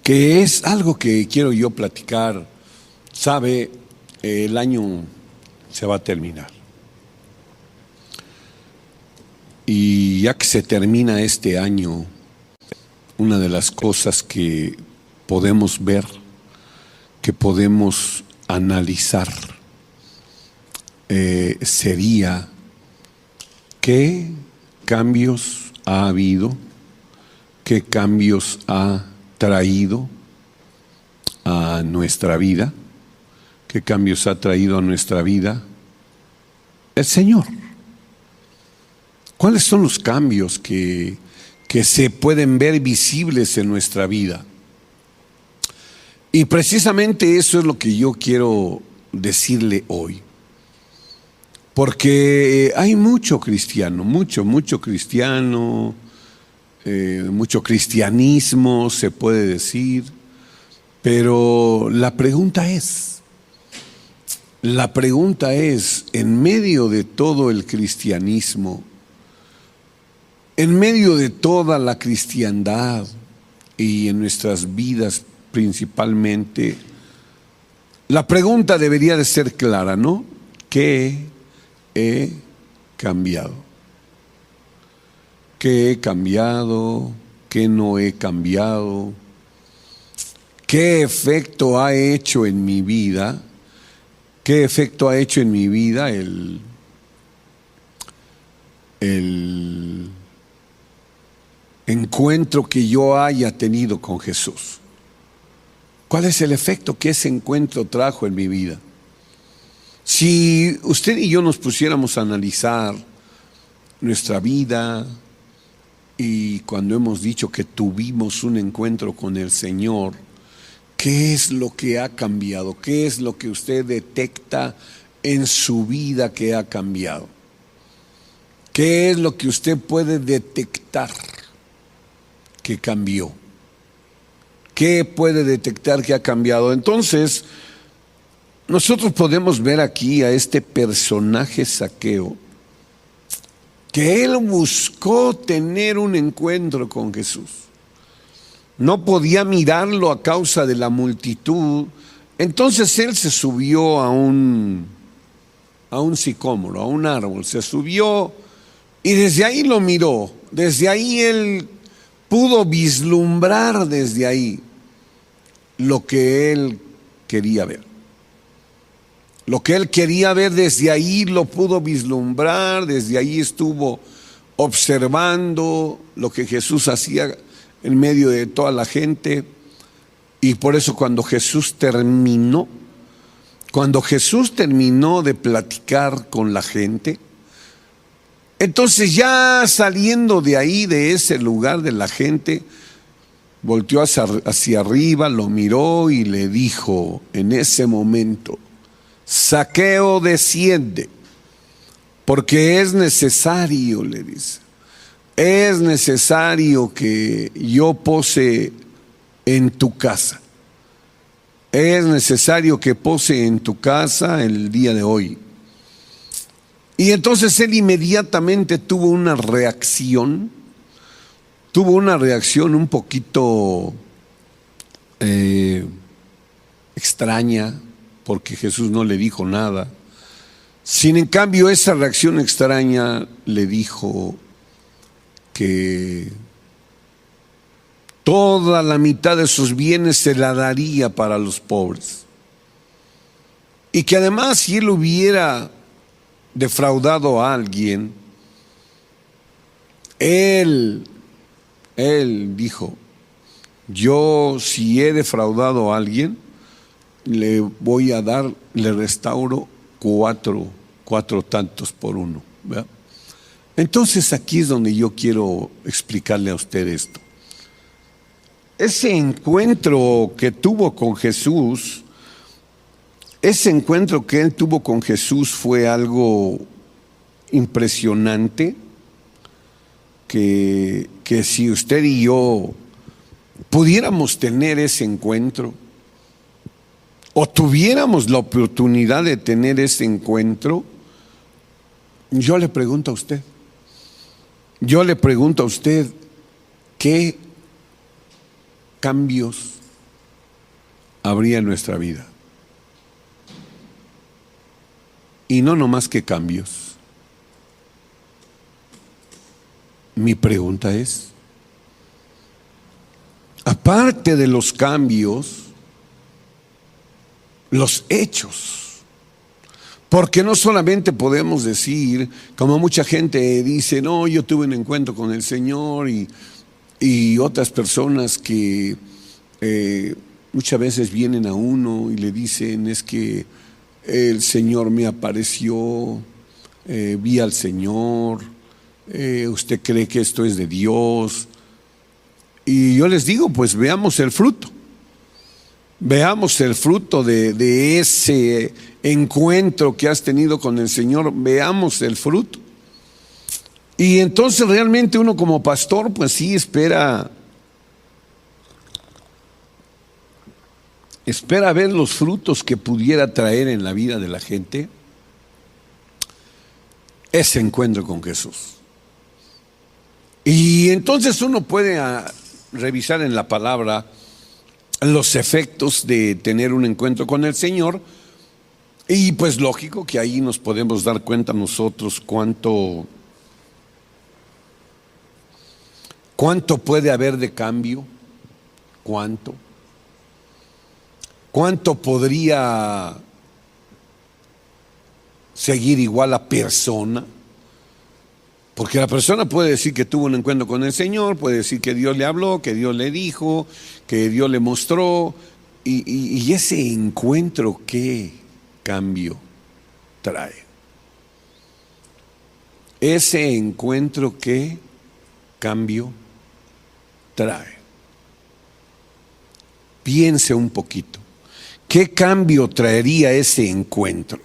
que es algo que quiero yo platicar. Sabe, el año se va a terminar. Y ya que se termina este año, una de las cosas que podemos ver, que podemos analizar, sería qué cambios ha habido, qué cambios ha traído a nuestra vida, qué cambios ha traído a nuestra vida el Señor. ¿Cuáles son los cambios que se pueden ver visibles en nuestra vida? Y precisamente eso es lo que yo quiero decirle hoy. Porque hay mucho cristiano, mucho cristiano, mucho cristianismo se puede decir, pero la pregunta es, en medio de todo el cristianismo, en medio de toda la cristiandad y en nuestras vidas principalmente, la pregunta debería de ser clara, ¿no? ¿Qué he cambiado? ¿Qué he cambiado? ¿Qué no he cambiado? ¿Qué efecto ha hecho en mi vida? ¿Qué efecto ha hecho en mi vida el encuentro que yo haya tenido con Jesús? ¿Cuál es el efecto que ese encuentro trajo en mi vida? Si usted y yo nos pusiéramos a analizar nuestra vida, y cuando hemos dicho que tuvimos un encuentro con el Señor, ¿qué es lo que ha cambiado? ¿Qué es lo que usted detecta en su vida que ha cambiado? ¿Qué es lo que usted puede detectar que cambió? ¿Qué puede detectar que ha cambiado? Entonces, nosotros podemos ver aquí a este personaje Zaqueo, que él buscó tener un encuentro con Jesús. No podía mirarlo a causa de la multitud. Entonces él se subió a un sicómoro, a un árbol. Se subió y desde ahí lo miró. Desde ahí él pudo vislumbrar desde ahí lo que él quería ver. Lo que él quería ver desde ahí lo pudo vislumbrar, desde ahí estuvo observando lo que Jesús hacía en medio de toda la gente. Y por eso cuando Jesús terminó de platicar con la gente, entonces ya saliendo de ahí, de ese lugar de la gente, volteó hacia arriba, lo miró y le dijo en ese momento: Zaqueo, desciende, porque es necesario, le dice, es necesario que yo pose en tu casa. Es necesario que pose en tu casa el día de hoy. Y entonces él inmediatamente tuvo una reacción un poquito extraña, porque Jesús no le dijo nada. Sin en cambio, esa reacción extraña le dijo que toda la mitad de sus bienes se la daría para los pobres. Y que además, si él hubiera defraudado a alguien, él dijo: yo, si he defraudado a alguien, le voy a dar, le restauro cuatro tantos por uno, ¿verdad? Entonces aquí es donde yo quiero explicarle a usted esto. Ese encuentro que tuvo con Jesús, fue algo impresionante, que si usted y yo pudiéramos tener ese encuentro, o tuviéramos la oportunidad de tener ese encuentro, yo le pregunto a usted, ¿qué cambios habría en nuestra vida. Y no nomás que cambios. Mi pregunta es, aparte de los cambios, los hechos. Porque no solamente podemos decir, como mucha gente dice, no, yo tuve un encuentro con el Señor, y otras personas que muchas veces vienen a uno y le dicen, es que el Señor me apareció, vi al Señor, usted cree que esto es de Dios. Y yo les digo, pues veamos el fruto. Veamos el fruto de ese encuentro que has tenido con el Señor, veamos el fruto. Y entonces realmente uno como pastor, pues sí espera ver los frutos que pudiera traer en la vida de la gente ese encuentro con Jesús. Y entonces uno puede revisar en la palabra los efectos de tener un encuentro con el Señor, y pues lógico que ahí nos podemos dar cuenta nosotros cuánto puede haber de cambio, cuánto podría seguir igual la persona. Porque la persona puede decir que tuvo un encuentro con el Señor, puede decir que Dios le habló, que Dios le dijo, que Dios le mostró, y ese encuentro, ¿qué cambio trae? Ese encuentro, ¿qué cambio trae? Piense un poquito, ¿qué cambio traería ese encuentro?